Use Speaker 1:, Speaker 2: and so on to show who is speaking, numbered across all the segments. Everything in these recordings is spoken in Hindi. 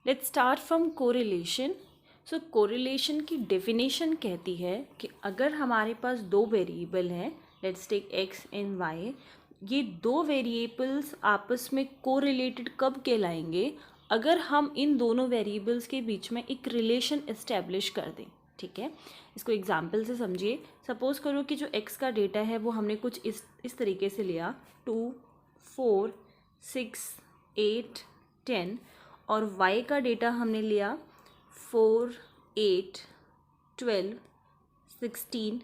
Speaker 1: Let's start from correlation. So correlation की डेफिनेशन कहती है कि अगर हमारे पास दो वेरिएबल हैं, let's take X and Y, ये दो वेरिएबल्स आपस में कोरिलेटेड कब कहलाएंगे? अगर हम इन दोनों वेरिएबल्स के बीच में एक रिलेशन इस्टेब्लिश कर दें। ठीक है, इसको एग्जाम्पल से समझिए। सपोज करो कि जो एक्स का डेटा है वो हमने कुछ इस तरीके से लिया, 2, 4, 6, 8, 10, और y का डेटा हमने लिया 4, 8, 12, 16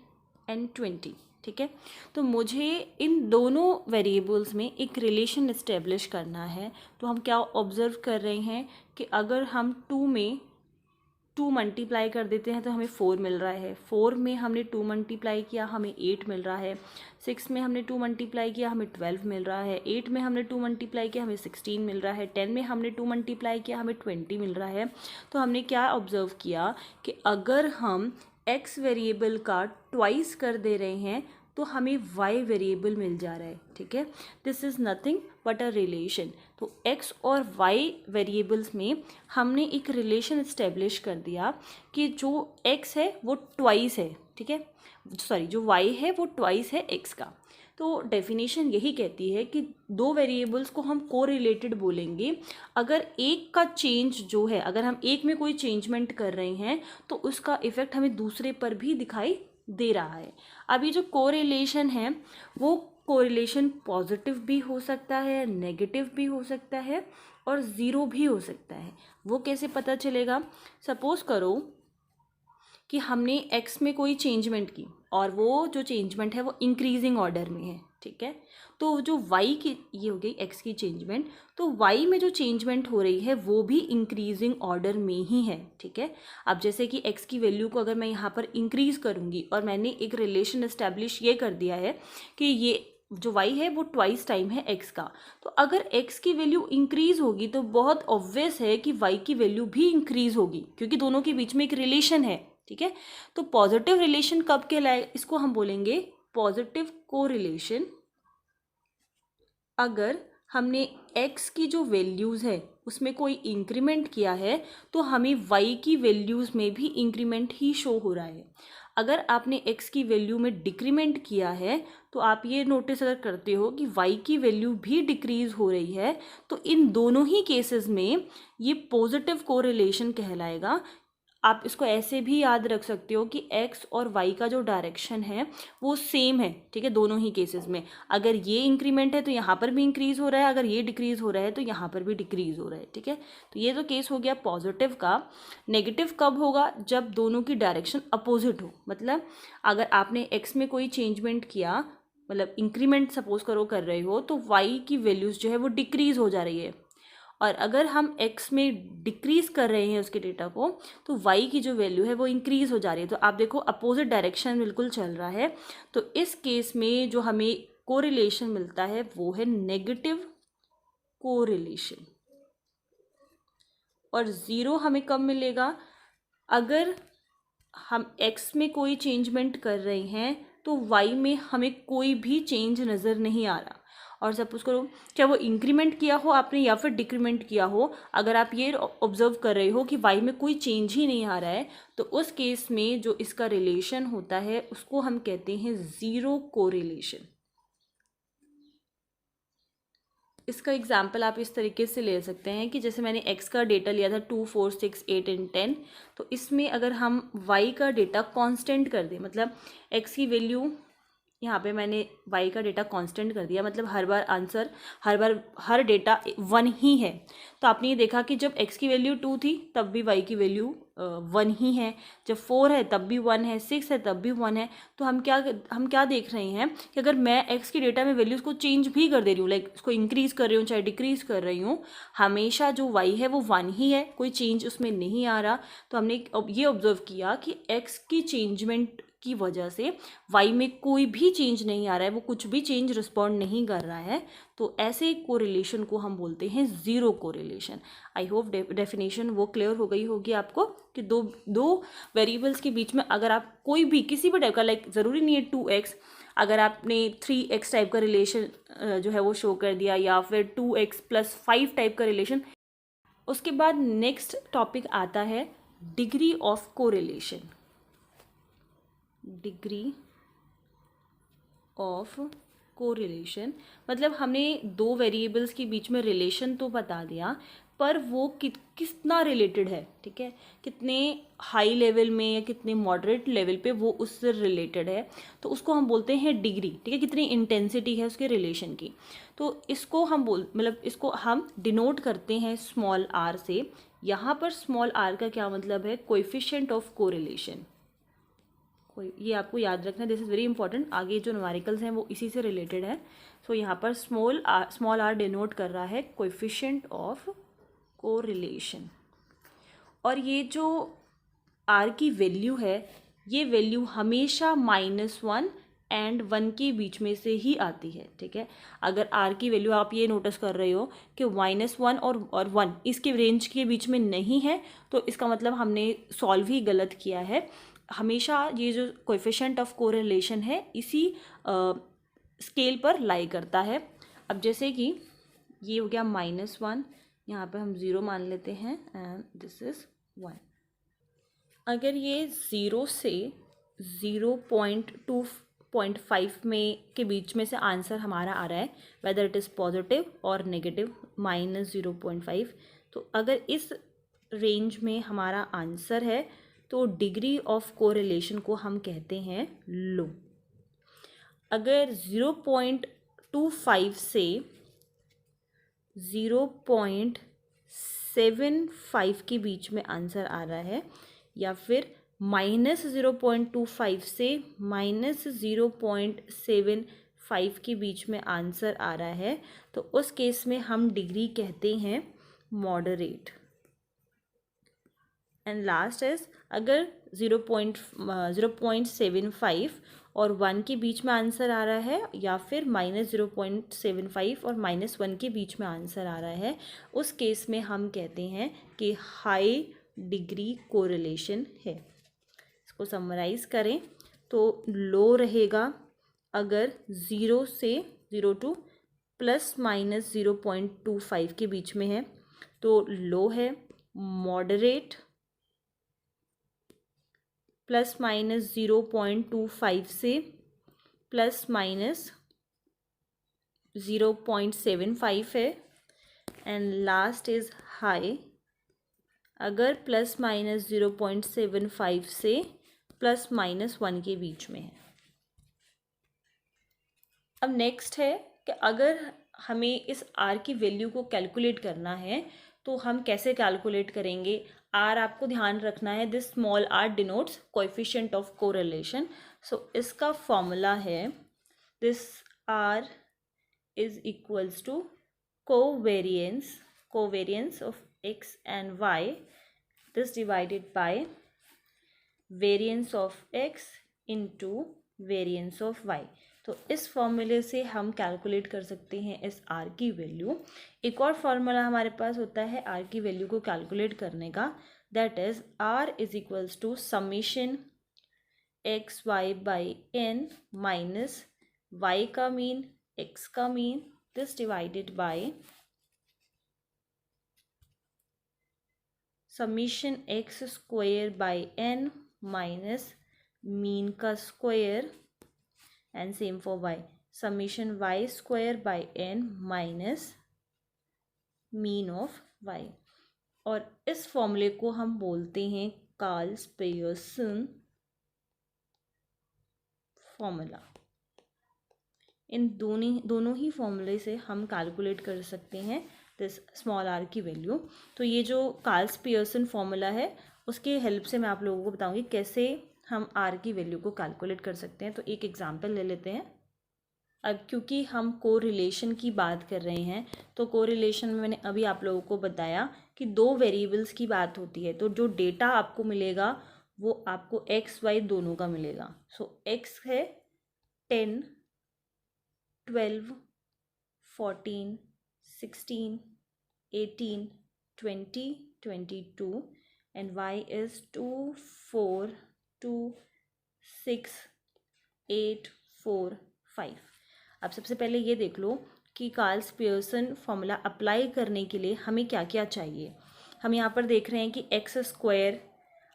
Speaker 1: एंड 20। ठीक है, तो मुझे इन दोनों वेरिएबल्स में एक रिलेशन इस्टेब्लिश करना है। तो हम क्या ऑब्जर्व कर रहे हैं कि अगर हम 2 में 2 मल्टीप्लाई कर देते हैं तो हमें 4 मिल रहा है, 4 में हमने 2 मल्टीप्लाई किया हमें 8 मिल रहा है, 6 में हमने 2 मल्टीप्लाई किया हमें 12 मिल रहा है, 8 में हमने 2 मल्टीप्लाई किया हमें 16 मिल रहा है, 10 में हमने 2 मल्टीप्लाई किया हमें 20 मिल रहा है। तो हमने क्या ऑब्जर्व किया कि अगर हम x वेरिएबल का ट्वाइस कर दे रहे हैं तो हमें y वेरिएबल मिल जा रहा है। ठीक है, this is nothing but a relation. तो x और y वेरिएबल्स में हमने एक रिलेशन इस्टेब्लिश कर दिया कि जो x है वो ट्वाइस है। ठीक है, सॉरी, जो y है वो ट्वाइस है x का। तो डेफिनेशन यही कहती है कि दो वेरिएबल्स को हम कोरिलेटेड बोलेंगे अगर एक का चेंज जो है, अगर हम एक में कोई चेंजमेंट कर रहे हैं तो उसका इफेक्ट हमें दूसरे पर भी दिखाई दे रहा है। अभी जो कोरिलेशन है वो कोरिलेशन पॉजिटिव भी हो सकता है, नेगेटिव भी हो सकता है और ज़ीरो भी हो सकता है। वो कैसे पता चलेगा? सपोज करो कि हमने x में कोई चेंजमेंट की और वो जो चेंजमेंट है वो इंक्रीजिंग ऑर्डर में है। ठीक है, तो जो y की, ये हो गई x की चेंजमेंट, तो y में जो चेंजमेंट हो रही है वो भी इंक्रीजिंग ऑर्डर में ही है। ठीक है, अब जैसे कि x की वैल्यू को अगर मैं यहाँ पर इंक्रीज करूँगी और मैंने एक रिलेशन इस्टेब्लिश ये कर दिया है कि ये जो y है वो ट्वाइस टाइम है x का, तो अगर x की वैल्यू इंक्रीज होगी तो बहुत ऑब्वियस है कि y की वैल्यू भी इंक्रीज होगी क्योंकि दोनों के बीच में एक रिलेशन है। ठीक है, तो पॉजिटिव रिलेशन कब कहलाए? इसको हम बोलेंगे पॉजिटिव कोरिलेशन। अगर हमने x की जो वैल्यूज़ है उसमें कोई इंक्रीमेंट किया है तो हमें y की वैल्यूज़ में भी इंक्रीमेंट ही शो हो रहा है। अगर आपने x की वैल्यू में डिक्रीमेंट किया है तो आप ये नोटिस अगर करते हो कि y की वैल्यू भी डिक्रीज़ हो रही है, तो इन दोनों ही केसेस में ये पॉजिटिव कोरिलेशन कहलाएगा। आप इसको ऐसे भी याद रख सकते हो कि x और y का जो डायरेक्शन है वो सेम है। ठीक है, दोनों ही केसेस में अगर ये इंक्रीमेंट है तो यहाँ पर भी इंक्रीज़ हो रहा है, अगर ये डिक्रीज़ हो रहा है तो यहाँ पर भी डिक्रीज़ हो रहा है। ठीक है, तो ये तो केस हो गया पॉजिटिव का। नेगेटिव कब होगा? जब दोनों की डायरेक्शन अपोजिट हो। मतलब अगर आपने x में कोई चेंजमेंट किया, मतलब इंक्रीमेंट सपोज करो कर रहे हो, तो y की वैल्यूज़ जो है वो डिक्रीज़ हो जा रही है, और अगर हम x में डिक्रीज़ कर रहे हैं उसके डेटा को तो y की जो वैल्यू है वो इंक्रीज़ हो जा रही है। तो आप देखो अपोजिट डायरेक्शन बिल्कुल चल रहा है। तो इस केस में जो हमें कोरिलेशन मिलता है वो है नेगेटिव कोरिलेशन। और ज़ीरो हमें कब मिलेगा? अगर हम x में कोई चेंजमेंट कर रहे हैं तो y में हमें कोई भी चेंज नज़र नहीं आ रहा। और सपोज करो चाहे वो इंक्रीमेंट किया हो आपने या फिर डिक्रीमेंट किया हो, अगर आप ये ऑब्जर्व कर रहे हो कि y में कोई चेंज ही नहीं आ रहा है, तो उस केस में जो इसका रिलेशन होता है उसको हम कहते हैं ज़ीरो कोरिलेशन। इसका एग्जाम्पल आप इस तरीके से ले सकते हैं कि जैसे मैंने x का डेटा लिया था 2, 4, 6, 8 एंड 10, तो इसमें अगर हम y का डेटा कांस्टेंट कर दें, मतलब x की वैल्यू यहाँ पे मैंने y का डेटा कांस्टेंट कर दिया, मतलब हर बार आंसर, हर डेटा 1 ही है। तो आपने ये देखा कि जब x की वैल्यू 2 थी तब भी y की वैल्यू 1 ही है, जब 4 है तब भी 1 है, 6 है तब भी 1 है। तो हम क्या देख रहे हैं कि अगर मैं x की डेटा में वैल्यूज़ को चेंज भी कर दे रही हूँ, लाइक उसको इंक्रीज़ कर रही हूँ चाहे डिक्रीज़ कर रही हूँ, हमेशा जो y है वो 1 ही है, कोई चेंज उसमें नहीं आ रहा। तो हमने ये ऑब्जर्व किया कि x की चेंजमेंट की वजह से y में कोई भी चेंज नहीं आ रहा है, वो कुछ भी चेंज रिस्पॉन्ड नहीं कर रहा है। तो ऐसे कोरिलेशन को हम बोलते हैं zero correlation. I hope definition वो क्लियर हो गई होगी आपको कि दो वेरिएबल्स के बीच में अगर आप कोई भी किसी भी टाइप का, लाइक ज़रूरी नहीं है 2x, अगर आपने 3x टाइप का रिलेशन जो है वो शो कर दिया या फिर 2x + 5 टाइप का रिलेशन, उसके बाद नेक्स्ट टॉपिक आता है degree of correlation. Degree of correlation मतलब हमने दो वेरिएबल्स के बीच में रिलेशन तो बता दिया, पर वो कितना रिलेटेड है, ठीक है, कितने हाई लेवल में या कितने मॉडरेट लेवल पे वो उससे रिलेटेड है, तो उसको हम बोलते हैं डिग्री, ठीक है, कितनी इंटेंसिटी है उसके रिलेशन की। तो इसको हम इसको हम डिनोट करते हैं स्मॉल आर से। यहाँ पर स्मॉल आर का क्या मतलब है, कोएफिशिएंट ऑफ कोरिलेशन। ये आपको याद रखना, दिस इज़ वेरी इंपॉर्टेंट, आगे जो न्यूमेरिकल्स हैं वो इसी से रिलेटेड है। सो यहाँ पर स्मॉल आर डिनोट कर रहा है कोएफिशिएंट ऑफ कोरिलेशन। और ये जो आर की वैल्यू है, ये वैल्यू हमेशा -1 एंड 1 के बीच में से ही आती है, ठीक है। अगर आर की वैल्यू आप ये नोटिस कर रहे हो कि -1 और 1 इसके रेंज के बीच में नहीं है, तो इसका मतलब हमने सॉल्व ही गलत किया है। हमेशा ये जो कोएफिशिएंट ऑफ कोरिलेशन है इसी स्केल पर लाई करता है। अब जैसे कि ये हो गया -1, यहाँ पे हम 0 मान लेते हैं एंड दिस इज़ 1। अगर ये 0 से 0.2.5 में के बीच में से आंसर हमारा आ रहा है, वेदर इट इज़ पॉजिटिव और नेगेटिव -0.5, तो अगर इस रेंज में हमारा आंसर है तो डिग्री ऑफ कोरिलेशन को हम कहते हैं लो। अगर 0.25 से 0.75 के बीच में आंसर आ रहा है, या फिर -0.25 से -0.75 के बीच में आंसर आ रहा है, तो उस केस में हम डिग्री कहते हैं मॉडरेट। एंड लास्ट इज अगर 0.75 और 1 के बीच में आंसर आ रहा है, या फिर -0.75 और -1 के बीच में आंसर आ रहा है, उस केस में हम कहते हैं कि हाई डिग्री कोरिलेशन है। इसको समराइज करें तो लो रहेगा अगर 0 to ±0.25 के बीच में है तो लो है, मॉडरेट ±0.25 से ±0.75 है, एंड लास्ट इज हाई अगर ±0.75 से ±1 के बीच में है। अब नेक्स्ट है कि अगर हमें इस आर की वैल्यू को कैलकुलेट करना है तो हम कैसे कैलकुलेट करेंगे। आर आपको ध्यान रखना है, this small R denotes coefficient of correlation. So इसका फॉर्मूला है this R is equals to covariance of x and Y, this divided by variance of X into variance of Y. तो इस फॉर्मूले से हम कैलकुलेट कर सकते हैं इस आर की वैल्यू। एक और फॉर्मूला हमारे पास होता है आर की वैल्यू को कैलकुलेट करने का, that is R is equals to summation X Y by N minus Y का मीन एक्स का mean, this divided by summation X square by N minus mean का square, and same for y, summation y square by n minus mean of y। और इस फॉर्मूले को हम बोलते हैं कार्ल्स-पियर्सन फॉर्मूला। इन दोनों ही फॉर्मूले से हम कैलकुलेट कर सकते हैं दिस स्मॉल आर की वैल्यू। तो ये जो कार्ल्स-पियर्सन फॉर्मूला है उसके हेल्प से मैं आप लोगों को बताऊंगी कैसे हम आर की वैल्यू को कैलकुलेट कर सकते हैं। तो एक एग्जांपल ले लेते हैं। अब क्योंकि हम कोरिलेशन की बात कर रहे हैं, तो कोरिलेशन में मैंने अभी आप लोगों को बताया कि दो वेरिएबल्स की बात होती है, तो जो डेटा आपको मिलेगा वो आपको एक्स वाई दोनों का मिलेगा। सो एक्स है 10, 12, 14, 16, 18, 20, 22 and y is 2, 4, 2, 6, 8, 4, 5। अब सबसे पहले ये देख लो कि कार्ल्स-पियर्सन फॉर्मूला अप्लाई करने के लिए हमें क्या क्या चाहिए। हम यहाँ पर देख रहे हैं कि एक्स स्क्वायर,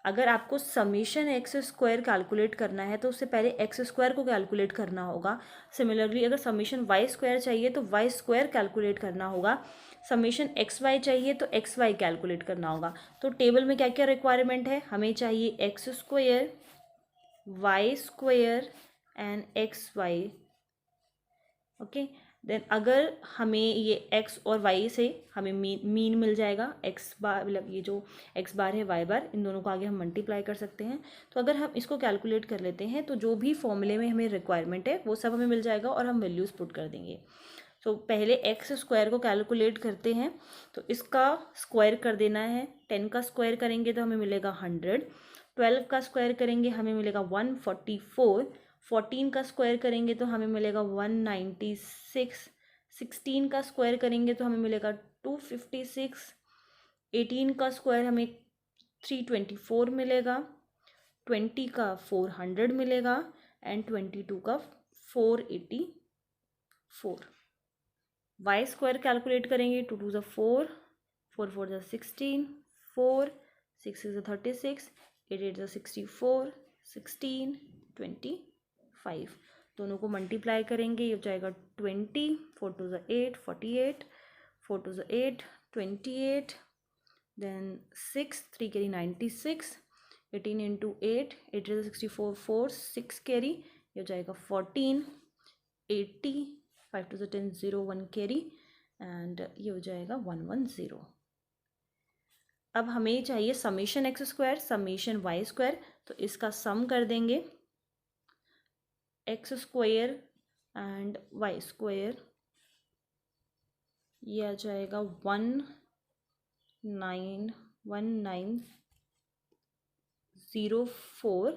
Speaker 1: अगर आपको समीशन एक्स स्क्वायर कैलकुलेट करना है तो उससे पहले एक्स स्क्वायर को कैलकुलेट करना होगा। सिमिलरली अगर समीशन वाई स्क्वायर चाहिए तो वाई स्क्वायर कैलकुलेट करना होगा। समीशन एक्स वाई चाहिए तो एक्स वाई कैलकुलेट करना होगा। तो टेबल में क्या क्या रिक्वायरमेंट है, हमें चाहिए X square, Y square and X Y. Okay, then अगर हमें ये x और y से हमें मीन मिल जाएगा, x बार मतलब ये जो x बार है y बार, इन दोनों को आगे हम मल्टीप्लाई कर सकते हैं। तो अगर हम इसको कैलकुलेट कर लेते हैं तो जो भी फॉर्मूले में हमें रिक्वायरमेंट है वो सब हमें मिल जाएगा और हम वैल्यूज़ पुट कर देंगे। तो पहले एक्स स्क्वायर को कैलकुलेट करते हैं, तो इसका स्क्वायर कर देना है। 10 का स्क्वायर करेंगे तो हमें मिलेगा 100, 12 का स्क्वायर करेंगे हमें मिलेगा 144, 14 का स्क्वायर करेंगे तो हमें मिलेगा 196, 16 का स्क्वायर करेंगे तो हमें मिलेगा 256, 18 का स्क्वायर हमें 324 मिलेगा, 20 का 400 मिलेगा एंड 22 का 484। वाई स्क्वायर कैलकुलेट करेंगे, 2 2 4, 4 4 16, 4 6 6 36, 8 8 64, 16 25। दोनों को मल्टीप्लाई करेंगे, ये हो जाएगा 20, 4 2 8 48, 4 2 8 28, देन 6 3 कैरी 96, 18 इंटू 8 8 64, 4 6 कैरी, ये हो जाएगा 14, 80, 5 2 10 0 1 कैरी एंड ये हो जाएगा 110। अब हमें चाहिए summation x square, summation Y square, तो इसका सम कर देंगे X square and Y square, ये आ जाएगा 191904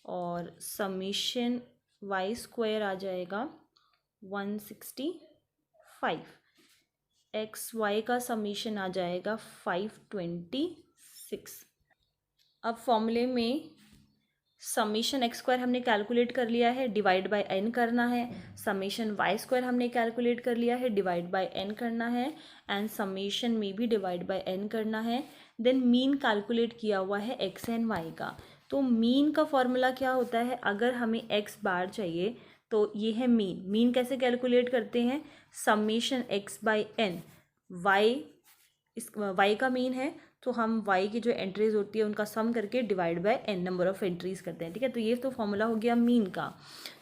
Speaker 1: और समीशन वाई स्क्वायर आ जाएगा 165। एक्स वाई का समीशन आ जाएगा 526। अब फॉर्मूले में समीशन एक्स स्क्वायर हमने कैलकुलेट कर लिया है, डिवाइड बाय एन करना है। समीशन वाई स्क्वायर हमने कैलकुलेट कर लिया है, डिवाइड बाय एन करना है एंड समीशन में भी डिवाइड बाय एन करना है। देन मीन कैलकुलेट किया हुआ है एक्स एंड वाई का। तो मीन का फॉर्मूला क्या होता है, अगर हमें एक्स बार चाहिए तो ये है मीन। मीन कैसे कैलकुलेट करते हैं, summation X by N, Y इस वाई का मीन है तो हम वाई की जो एंट्रीज होती है उनका सम करके divide by N number of entries करते हैं। ठीक है, तो ये तो फॉर्मूला हो गया मीन का।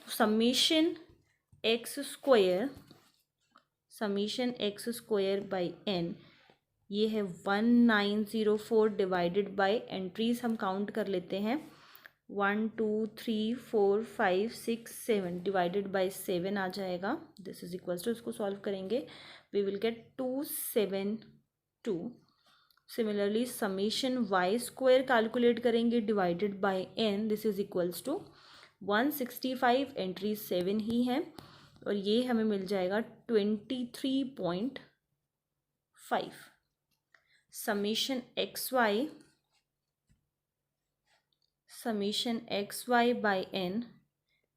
Speaker 1: तो summation x square by n, ये है 1904 डिवाइडेड बाय एंट्रीज हम काउंट कर लेते हैं, 1 2 3 4 5 6 7 डिवाइडेड बाई 7 आ जाएगा। दिस इज इक्वल्स टू, इसको सॉल्व करेंगे we will get 272। Similarly summation Y square calculate करेंगे divided by N, this is equals to 165, entry 7 ही है और ये हमें मिल जाएगा 23.5। Summation x Y by N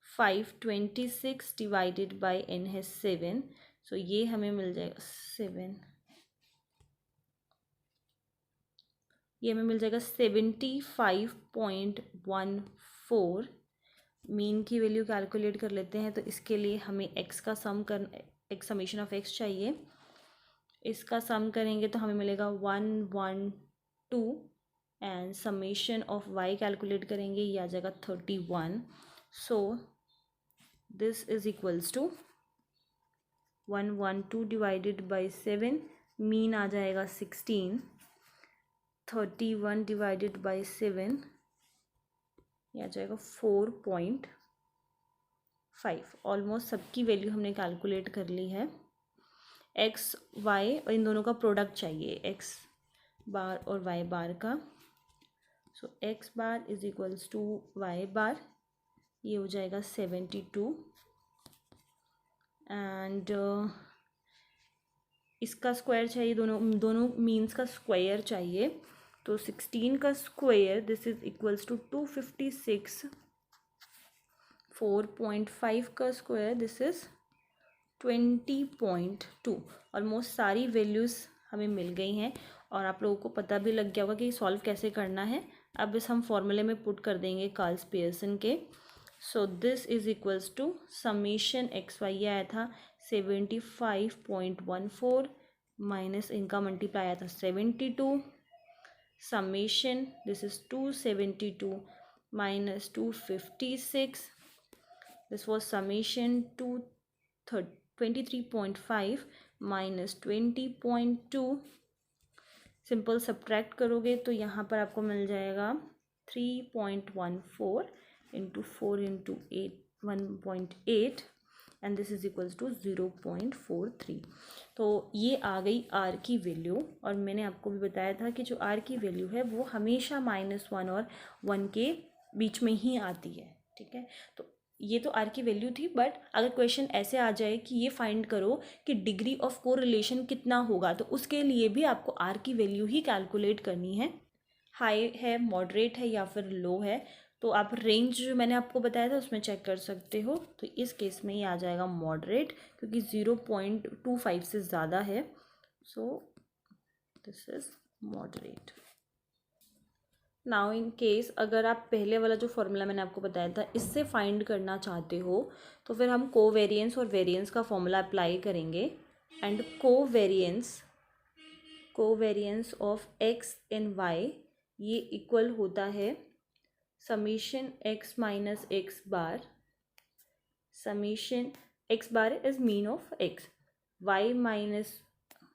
Speaker 1: 526 divided by N है 7, सो ये हमें मिल जाएगा 7, ये हमें मिल जाएगा 75.14। मीन की वैल्यू कैलकुलेट कर लेते हैं, तो इसके लिए हमें एक्स का सम कर, एक्स समीशन ऑफ एक्स चाहिए। इसका सम करेंगे तो हमें मिलेगा 112 and summation of Y calculate करेंगे, ये आ जाएगा 31। So this is equals to 112 divided by 7, mean आ जाएगा 16, 31 डिवाइडेड बाई 7 ये आ जाएगा 4.5। ऑलमोस्ट सबकी वैल्यू हमने कैलकुलेट कर ली है। एक्स वाई और इन दोनों का प्रोडक्ट चाहिए, एक्स बार और वाई बार का। So X bar is equals to Y bar, ये हो जाएगा 72 एंड इसका स्क्वायर चाहिए, दोनों मीन्स का स्क्वायर चाहिए। तो 16 का square this is equals to 256, 4.5 का स्क्वायर दिस इज 20.2। ऑलमोस्ट सारी वैल्यूज़ हमें मिल गई हैं और आप लोगों को पता भी लग गया होगा कि सॉल्व कैसे करना है। अब इस हम फॉर्मूले में पुट कर देंगे कार्ल्स पियर्सन के। So this is equals to summation x y, ये आया था 75.14 माइनस इनका मल्टीप्लाई आया था 72, summation this is 272 minus 256, this was summation 23.5 minus 20.2, simple subtract करोगे तो यहाँ पर आपको मिल जाएगा 3.14 into 4 into 1.8 and this is equals to 0.43। तो ये आ गई आर की वैल्यू, और मैंने आपको भी बताया था कि जो आर की वैल्यू है वो हमेशा -1 और 1 के बीच में ही आती है, ठीक है। तो ये तो आर की वैल्यू थी, बट अगर क्वेश्चन ऐसे आ जाए कि ये फाइंड करो कि डिग्री ऑफ कोरिलेशन कितना होगा, तो उसके लिए भी आपको आर की वैल्यू ही कैलकुलेट करनी है। हाई है, मॉडरेट है या फिर लो है, तो आप रेंज जो मैंने आपको बताया था उसमें चेक कर सकते हो। तो इस केस में ये आ जाएगा मॉडरेट, क्योंकि 0.25 से ज़्यादा है, सो this is moderate. Now in case अगर आप पहले वाला जो फॉर्मूला मैंने आपको बताया था इससे फाइंड करना चाहते हो, तो फिर हम कोवेरिएंस और वेरिएंस का फॉर्मूला अप्लाई करेंगे। And covariance of x and Y ये इक्वल होता है summation x minus x bar, summation x bar is mean of x, y minus,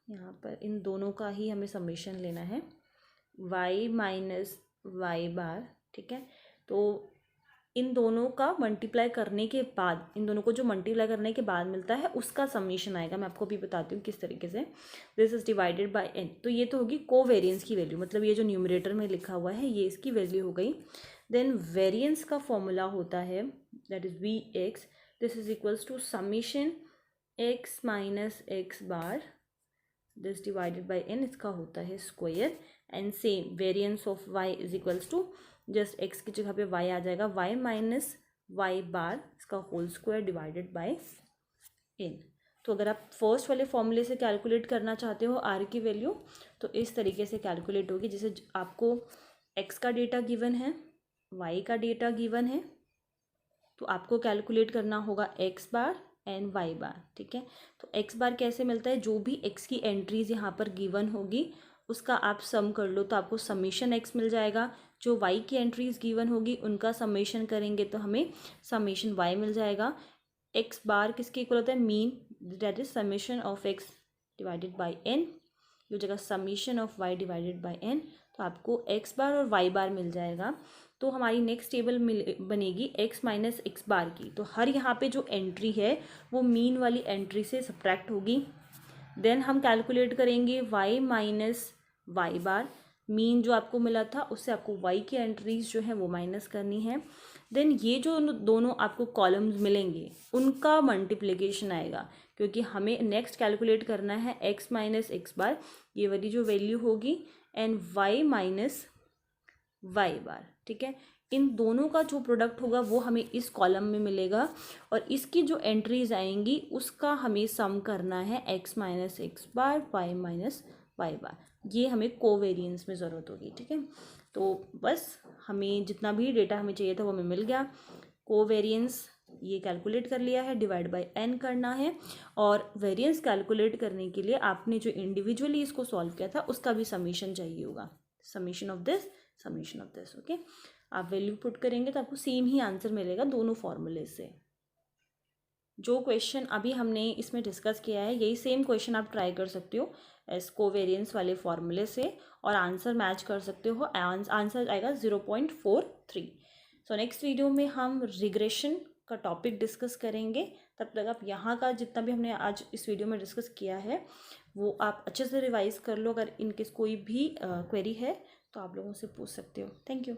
Speaker 1: यहाँ पर इन दोनों का ही हमें समीशन लेना है, वाई माइनस वाई बार, ठीक है। तो इन दोनों का मल्टीप्लाई करने के बाद, इन दोनों को जो मल्टीप्लाई करने के बाद मिलता है उसका समीशन आएगा। मैं आपको अभी बताती हूँ किस तरीके से। This is divided by n, तो ये तो होगी कोवेरिएंस की वैल्यू, मतलब ये जो न्यूमरेटर में लिखा हुआ है ये इसकी वैल्यू हो गई। देन वेरिएंस का फॉर्मूला होता है that is V x, this is equals to summation x minus x bar, this divided by n, इसका होता है square. And same variance of y is equals to just x की जगह पे y आ जाएगा, y माइनस वाई बार, इसका whole square divided by n। तो अगर आप फर्स्ट वाले फॉर्मूले से कैलकुलेट करना चाहते हो r की वैल्यू, तो इस तरीके से कैलकुलेट होगी। जैसे आपको x का डेटा गिवन है, y का डेटा गिवन है, तो आपको कैलकुलेट करना होगा x बार एंड y बार, ठीक है। तो x बार कैसे मिलता है, जो भी x की एंट्रीज यहाँ पर गिवन होगी उसका आप सम कर लो तो आपको समीशन x मिल जाएगा। जो y की एंट्रीज गिवन होगी उनका समेशन करेंगे तो हमें समेशन y मिल जाएगा। x बार किसके इक्वल होता है, mean, that is summation of x divided by n, जो जगह summation of y divided by n, तो आपको x बार और y बार मिल जाएगा। तो हमारी नेक्स्ट टेबल बनेगी x माइनस एक्स बार की। तो हर यहाँ पे जो एंट्री है वो मीन वाली एंट्री से सब्ट्रैक्ट होगी। देन हम कैलकुलेट करेंगे y माइनस वाई बार, मीन जो आपको मिला था उससे आपको y की एंट्रीज जो है वो माइनस करनी है। देन ये जो दोनों आपको कॉलम्स मिलेंगे उनका मल्टीप्लिकेशन आएगा, क्योंकि हमें नेक्स्ट कैलकुलेट करना है x माइनस एक्स बार, ये वाली जो वैल्यू होगी, एंड y माइनस वाई बार, ठीक है। इन दोनों का जो प्रोडक्ट होगा वो हमें इस कॉलम में मिलेगा, और इसकी जो एंट्रीज आएंगी उसका हमें सम करना है x माइनस एक्स बार, y माइनस वाई बार। ये हमें कोवेरिएंस में ज़रूरत होगी, ठीक है। तो बस हमें जितना भी डेटा हमें चाहिए था वो हमें मिल गया। कोवेरिएंस ये कैलकुलेट कर लिया है, डिवाइड बाय n करना है, और वेरिएंस कैलकुलेट करने के लिए आपने जो इंडिविजुअली इसको सॉल्व किया था उसका भी समीशन चाहिए होगा, summation of this, summation of this, okay. आप वैल्यू पुट करेंगे तो आपको सेम ही आंसर मिलेगा दोनों फॉर्मूले से। जो क्वेश्चन अभी हमने इसमें डिस्कस किया है यही सेम क्वेश्चन आप ट्राई कर सकते हो इस कोवेरिएंस वाले फॉर्मूले से, और आंसर मैच कर सकते हो। आंसर आएगा 0.43। सो नेक्स्ट वीडियो में हम रिग्रेशन का टॉपिक डिस्कस करेंगे। तब तक आप यहाँ का जितना भी हमने आज इस वीडियो में डिस्कस किया है वो आप अच्छे से रिवाइज कर लो। अगर इनकेस कोई भी क्वेरी है तो आप लोगों से पूछ सकते हो। Thank you.